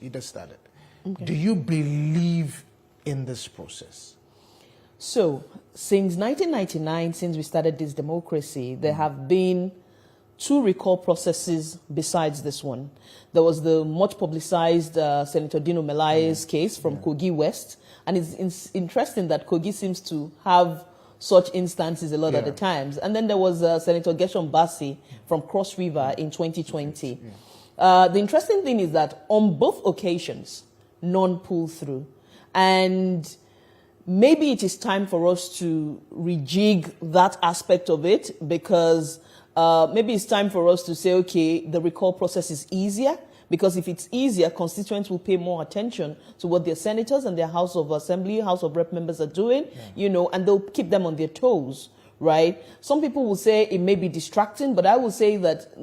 You just started. Okay. Do you believe in this process? So, since 1999, since we started this democracy, there have been 2 recall processes besides this one. There was the much publicized Senator Dino Melaye's case from Kogi West. And it's interesting that Kogi seems to have such instances a lot of the times. And then there was Senator Gershom Bassey from Cross River in 2020. The interesting thing is that on both occasions, none pulled through. And maybe it is time for us to rejig that aspect of it, because maybe it's time for us to say, okay, the recall process is easier, because if it's easier, constituents will pay more attention to what their senators and their House of Assembly, House of Rep members are doing, you know, and they'll keep them on their toes, right? Some people will say it may be distracting, but I will say that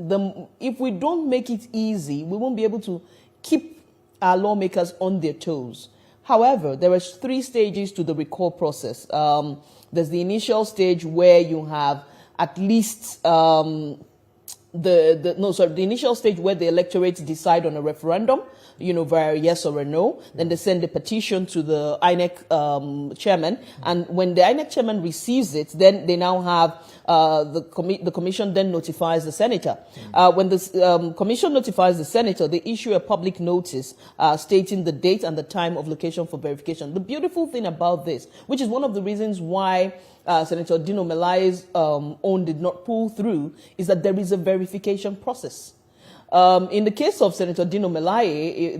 if we don't make it easy, we won't be able to keep our lawmakers on their toes. However, there are 3 stages to the recall process. There's the initial stage where you have at least the initial stage where the electorate decide on a referendum, you know, via yes or a no. Then they send a petition to the INEC chairman, and when the INEC chairman receives it, then they now have the commission then notifies the senator. When the commission notifies the senator, they issue a public notice stating the date and the time of location for verification. The beautiful thing about this, which is one of the reasons why Senator Dino Melaye's own did not pull through, is that there is a verification process. In the case of Senator Dino Melaye,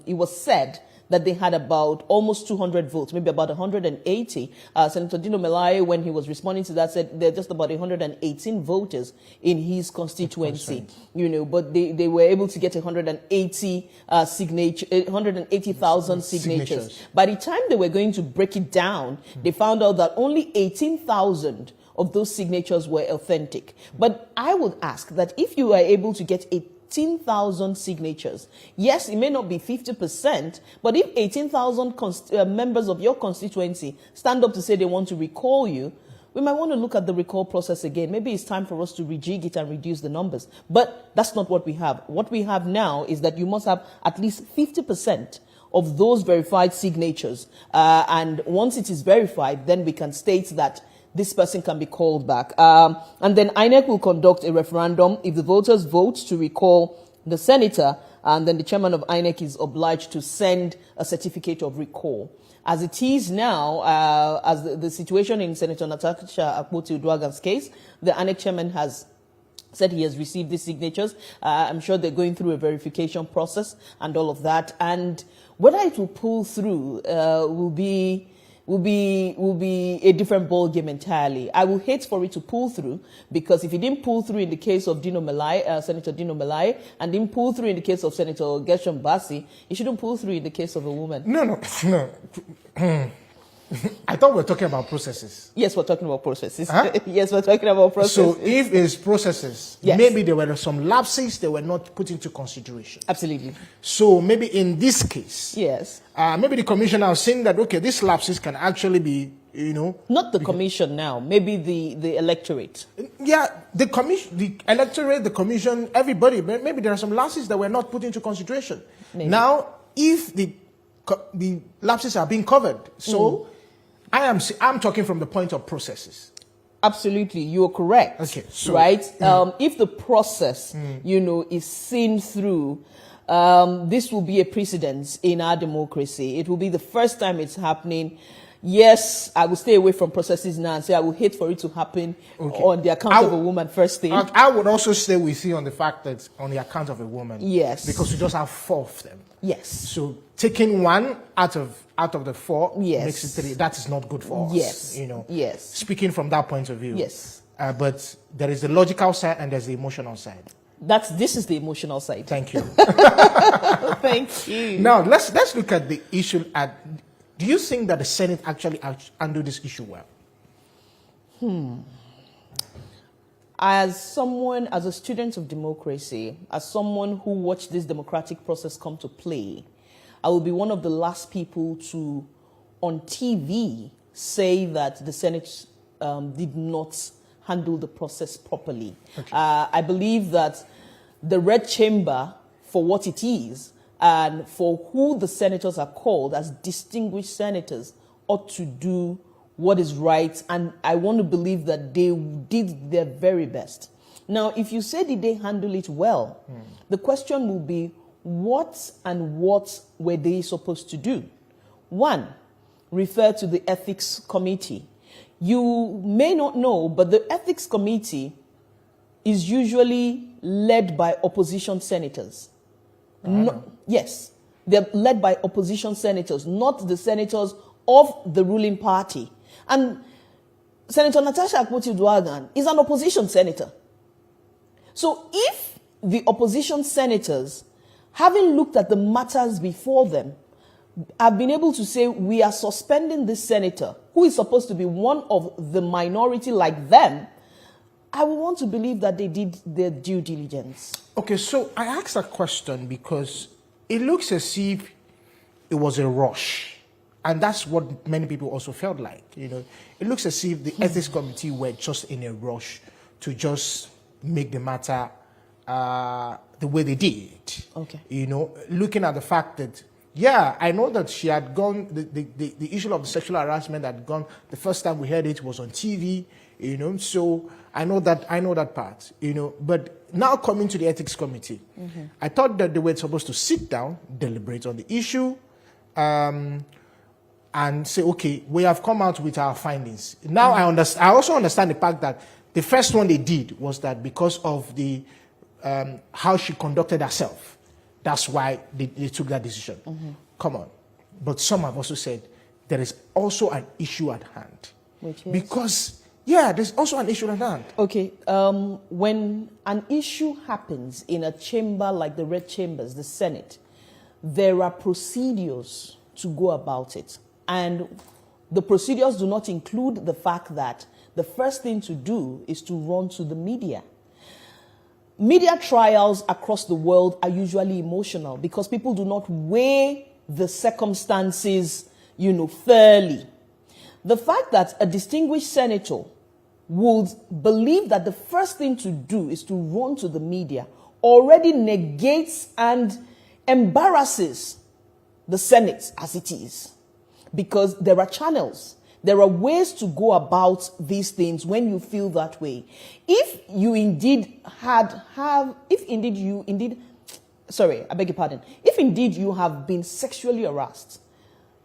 it was said that they had about almost 200 votes, maybe about 180. Senator Dino Melaye, when he was responding to that, said there are just about 118 voters in his constituency, you know, but they were able to get 180,000 signatures. By the time they were going to break it down, they found out that only 18,000 of those signatures were authentic. But I would ask that if you are able to get 18,000 signatures, yes, it may not be 50%, but if 18,000 members of your constituency stand up to say they want to recall you, we might want to look at the recall process again. Maybe it's time for us to rejig it and reduce the numbers. But that's not what we have. What we have now is that you must have at least 50% of those verified signatures. And once it is verified, then we can state that this person can be called back. And then INEC will conduct a referendum. If the voters vote to recall the senator, and then the chairman of INEC is obliged to send a certificate of recall. As it is now, as the situation in Senator Natasha Akpoti-Uduaghan's case, the INEC chairman has said he has received these signatures. I'm sure they're going through a verification process and all of that. And whether it will pull through will be a different ball game entirely. I will hate for it to pull through, because if it didn't pull through in the case of Senator Dino Melaye, and didn't pull through in the case of Senator Gershom Bassey, it shouldn't pull through in the case of a woman. No. I thought we were talking about processes. Yes, we're talking about processes. Huh? Yes, we're talking about processes. So if it's processes, yes, maybe there were some lapses that were not put into consideration. Absolutely. So maybe in this case, yes, maybe the commissioner was saying that, okay, these lapses can actually be, you know. Not the commission now, maybe the electorate. Yeah, the electorate, the commission, everybody, maybe there are some lapses that were not put into consideration. Maybe. Now, if the lapses are being covered, so I'm talking from the point of processes. Absolutely, you're correct. Okay, so, right? If the process, you know, is seen through, this will be a precedent in our democracy. It will be the first time it's happening. Yes, I will stay away from processes now and say I will hate for it to happen on the account of a woman first thing. I would also stay with you on the fact that on the account of a woman. Yes. Because we just have 4 of them. Yes. So taking 1 out of the 4 yes, makes it 3. That is not good for us. Yes. You know. Yes. Speaking from that point of view. Yes. But there is the logical side and there's the emotional side. This is the emotional side. Thank you. Thank you. Now let's look at the issue do you think that the Senate actually handled this issue well? As a student of democracy, as someone who watched this democratic process come to play, I will be one of the last people to, on TV, say that the Senate did not handle the process properly. Okay. I believe that the Red Chamber, for what it is, and for who the senators are called as distinguished senators ought to do what is right. And I want to believe that they did their very best. Now, if you say, did they handle it well? The question will be, what were they supposed to do? One, refer to the ethics committee. You may not know, but the ethics committee is usually led by opposition senators. Yes, they're led by opposition senators, not the senators of the ruling party. And Senator Natasha Akpoti-Uduaghan is an opposition senator. So if the opposition senators, having looked at the matters before them, have been able to say, we are suspending this senator, who is supposed to be one of the minority like them, I would want to believe that they did their due diligence. Okay, so I asked that question because it looks as if it was a rush. And that's what many people also felt like. You know, it looks as if the ethics committee were just in a rush to just make the matter the way they did. Okay. You know, looking at the fact that, yeah, I know that she had gone, the issue of the sexual harassment had gone, the first time we heard it was on TV, you know, so I know that part, you know, but now coming to the ethics committee, I thought that they were supposed to sit down, deliberate on the issue, and say, okay, we have come out with our findings. Now I also understand the fact that the first one they did was that because of the how she conducted herself, that's why they took that decision. Come on. But some have also said there is also an issue at hand. Which is? Because, yeah, there's also an issue at hand. Okay. When an issue happens in a chamber like the Red Chambers, the Senate, there are procedures to go about it. And the procedures do not include the fact that the first thing to do is to run to the media. Media trials across the world are usually emotional because people do not weigh the circumstances, you know, fairly. The fact that a distinguished senator would believe that the first thing to do is to run to the media already negates and embarrasses the Senate as it is. Because there are channels. There are ways to go about these things when you feel that way. If you indeed if indeed you have been sexually harassed,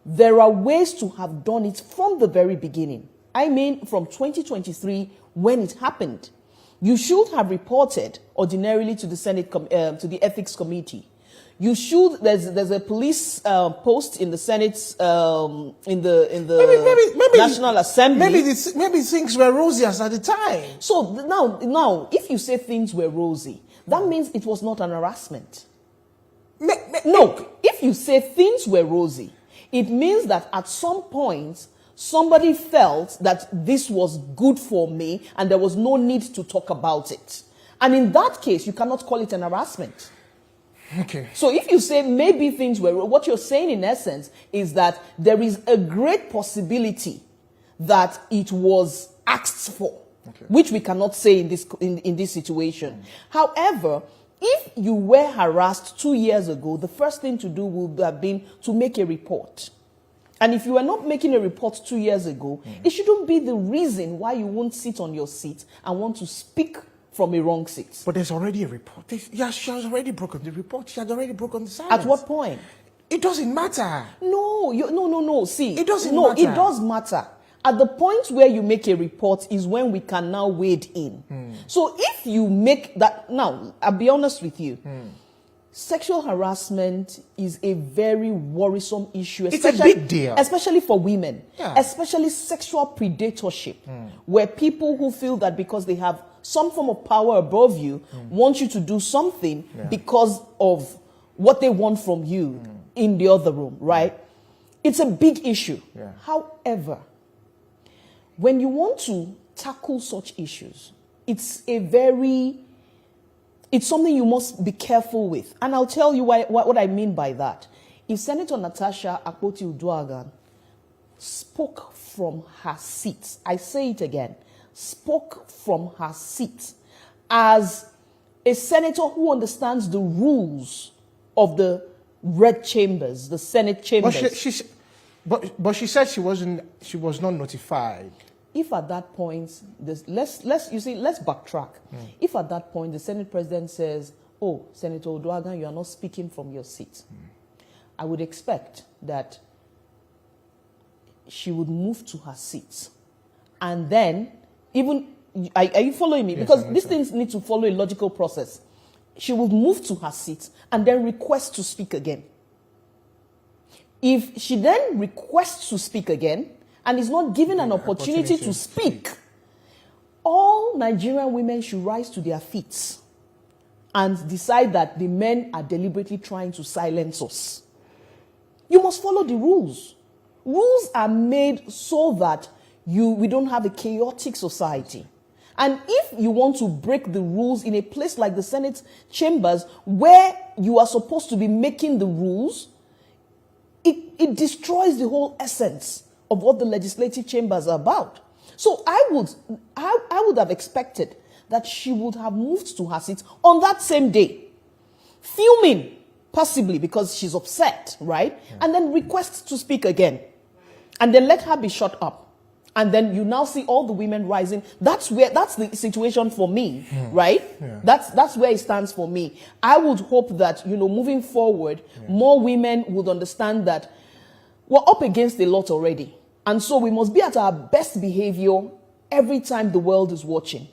there are ways to have done it from the very beginning. I mean, from 2023, when it happened, you should have reported ordinarily to the Senate, to the Ethics Committee. You should. There's a police post in the Senate, in the maybe National Assembly. Maybe things were rosy at the time. So now, if you say things were rosy, that means it was not an harassment. No, if you say things were rosy, it means that at some point somebody felt that this was good for me and there was no need to talk about it. And in that case, you cannot call it an harassment. Okay. So if you say maybe things were, what you're saying in essence is that there is a great possibility that it was asked for, which we cannot say in this situation. However, if you were harassed 2 years ago, the first thing to do would have been to make a report. And if you were not making a report 2 years ago, it shouldn't be the reason why you won't sit on your seat and want to speak from a wrong seat. But there's already a report. She has already broken the report. She has already broken the silence. At what point? It doesn't matter. No. See, it doesn't matter. It does matter. At the point where you make a report is when we can now wade in. So if you make that, now, I'll be honest with you, sexual harassment is a very worrisome issue. It's a big deal. Especially for women. Yeah. Especially sexual predatorship, where people who feel that because they have some form of power above you want you to do something because of what they want from you in the other room, right? It's a big issue. Yeah. However, when you want to tackle such issues, it's something you must be careful with. And I'll tell you what I mean by that. If Senator Natasha Akpoti-Uduaghan spoke from her seat, I say it again, spoke from her seat as a senator who understands the rules of the red chambers, the Senate chambers. But she said she was not notified. If at that point, let's backtrack. If at that point the Senate President says, "Oh, Senator Uduaghan, you are not speaking from your seat," I would expect that she would move to her seat, and then are you following me? Yes, because these things need to follow a logical process. She would move to her seat and then request to speak again. If she then requests to speak again and is not given an opportunity to speak, all Nigerian women should rise to their feet and decide that the men are deliberately trying to silence us. You must follow the rules. Rules are made so that we don't have a chaotic society. And if you want to break the rules in a place like the Senate chambers where you are supposed to be making the rules, it destroys the whole essence of what the legislative chambers are about. So I would have expected that she would have moved to her seat on that same day, fuming, possibly because she's upset, right? And then request to speak again. And then let her be shut up. And then you now see all the women rising. That's the situation for me, right? Yeah. That's where it stands for me. I would hope that, moving forward, more women would understand that we're up against a lot already. And so we must be at our best behavior every time the world is watching.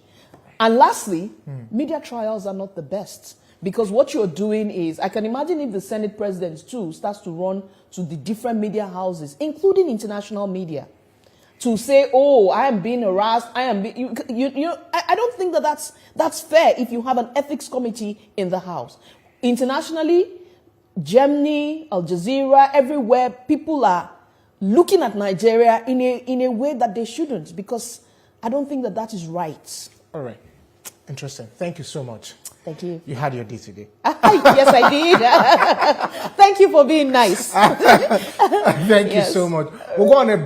And lastly, media trials are not the best. Because what you're doing is, I can imagine if the Senate President too starts to run to the different media houses, including international media, to say, "Oh, I am being harassed. I am being," I don't think that's fair if you have an ethics committee in the House. Internationally, Germany, Al Jazeera, everywhere, people are looking at Nigeria in a way that they shouldn't, because I don't think that is right. All right. Interesting. Thank you so much. Thank you. You had your day today. Yes, I did. Thank you for being nice. Thank you so much. We'll go on a